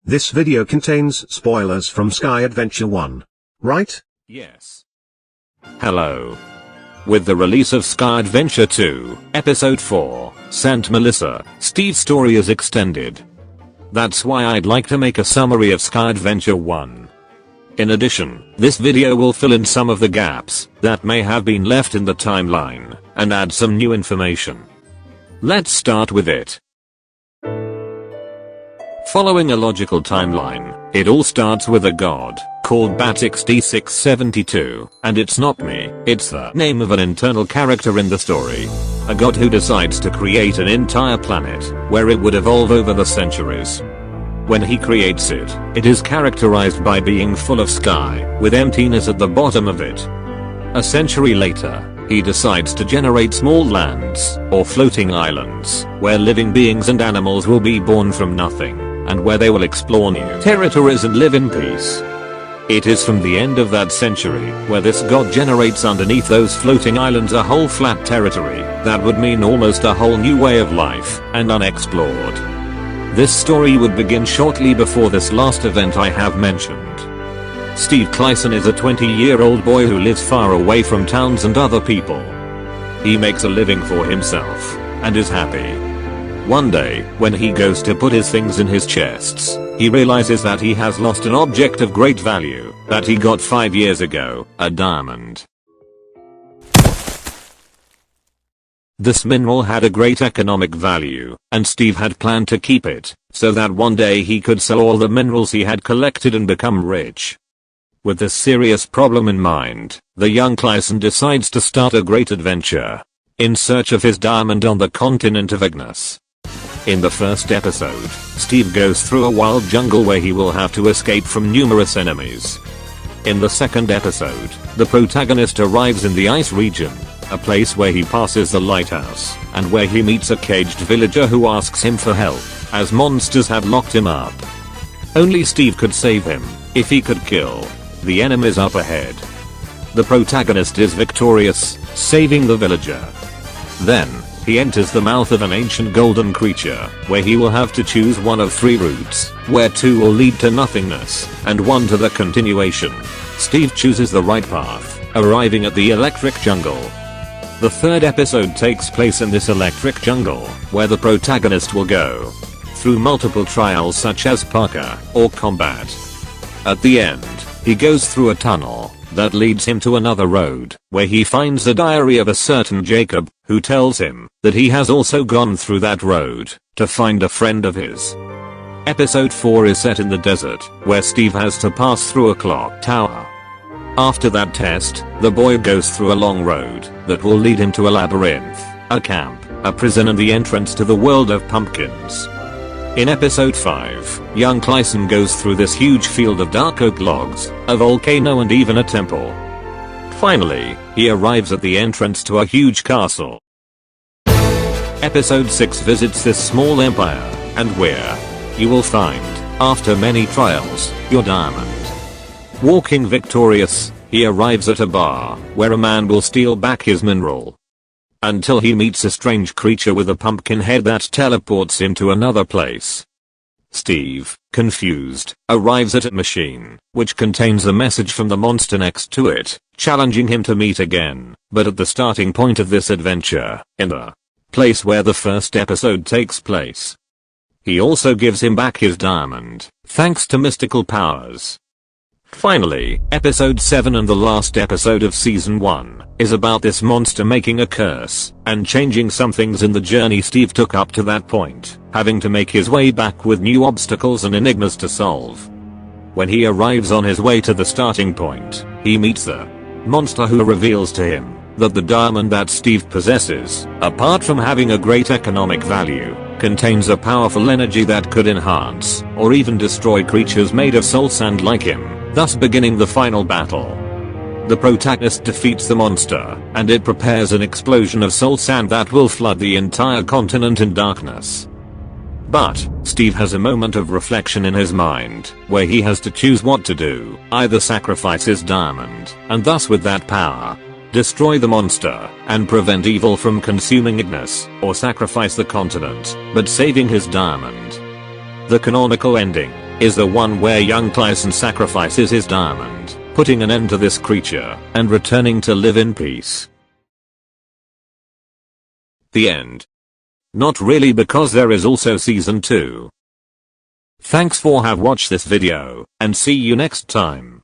This video contains spoilers from Sky Adventure 1. Right? Yes. Hello. With the release of Sky Adventure 2, Episode 4, Saint Melissa, Steve's story is extended. That's why I'd like to make a summary of Sky Adventure 1. In addition, this video will fill in some of the gaps that may have been left in the timeline, and add some new information. Let's start with it. Following a logical timeline, it all starts with a god called Batix-D672, and it's not me, it's the name of an internal character in the story. A god who decides to create an entire planet, where it would evolve over the centuries. When he creates it, it is characterized by being full of sky, with emptiness at the bottom of it. A century later, he decides to generate small lands, or floating islands, where living beings and animals will be born from nothing, and where they will explore new territories and live in peace. It is from the end of that century where this god generates underneath those floating islands a whole flat territory that would mean almost a whole new way of life and unexplored. This story would begin shortly before this last event I have mentioned. Steve Clayson is a 20-year-old boy who lives far away from towns and other people. He makes a living for himself and is happy. One day, when he goes to put his things in his chests, he realizes that he has lost an object of great value that he got 5 years ago, a diamond. This mineral had a great economic value, and Steve had planned to keep it, so that one day he could sell all the minerals he had collected and become rich. With this serious problem in mind, the young Clayson decides to start a great adventure in search of his diamond on the continent of Ignis. In the first episode, Steve goes through a wild jungle where he will have to escape from numerous enemies. In the second episode, the protagonist arrives in the ice region, a place where he passes the lighthouse, and where he meets a caged villager who asks him for help, as monsters have locked him up. Only Steve could save him, if he could kill the enemies up ahead. The protagonist is victorious, saving the villager. Then, he enters the mouth of an ancient golden creature, where he will have to choose one of 3 routes, where 2 will lead to nothingness, and 1 to the continuation. Steve chooses the right path, arriving at the electric jungle. The third episode takes place in this electric jungle, where the protagonist will go through multiple trials such as parkour or combat. At the end, he goes through a tunnel that leads him to another road, where he finds a diary of a certain Jacob, who tells him that he has also gone through that road to find a friend of his. Episode 4 is set in the desert, where Steve has to pass through a clock tower. After that test, the boy goes through a long road that will lead him to a labyrinth, a camp, a prison and the entrance to the world of pumpkins. In episode 5, young Clayson goes through this huge field of dark oak logs, a volcano and even a temple. Finally, he arrives at the entrance to a huge castle. Episode 6 visits this small empire, and where you will find, after many trials, your diamond. Walking victorious, he arrives at a bar, where a man will steal back his mineral. Until he meets a strange creature with a pumpkin head that teleports him to another place. Steve, confused, arrives at a machine, which contains a message from the monster next to it, challenging him to meet again, but at the starting point of this adventure, in the place where the first episode takes place. He also gives him back his diamond, thanks to mystical powers. Finally, episode 7 and the last episode of season 1, is about this monster making a curse, and changing some things in the journey Steve took up to that point, having to make his way back with new obstacles and enigmas to solve. When he arrives on his way to the starting point, he meets the monster who reveals to him that the diamond that Steve possesses, apart from having a great economic value, contains a powerful energy that could enhance, or even destroy creatures made of soul sand like him, thus beginning the final battle. The protagonist defeats the monster, and it prepares an explosion of soul sand that will flood the entire continent in darkness. But, Steve has a moment of reflection in his mind, where he has to choose what to do, either sacrifice his diamond, and thus with that power, destroy the monster, and prevent evil from consuming Ignis, or sacrifice the continent, but saving his diamond. The Canonical Ending. is the one where young Tyson sacrifices his diamond, putting an end to this creature, and returning to live in peace. The end. Not really, because there is also season 2. Thanks for have watched this video, and see you next time.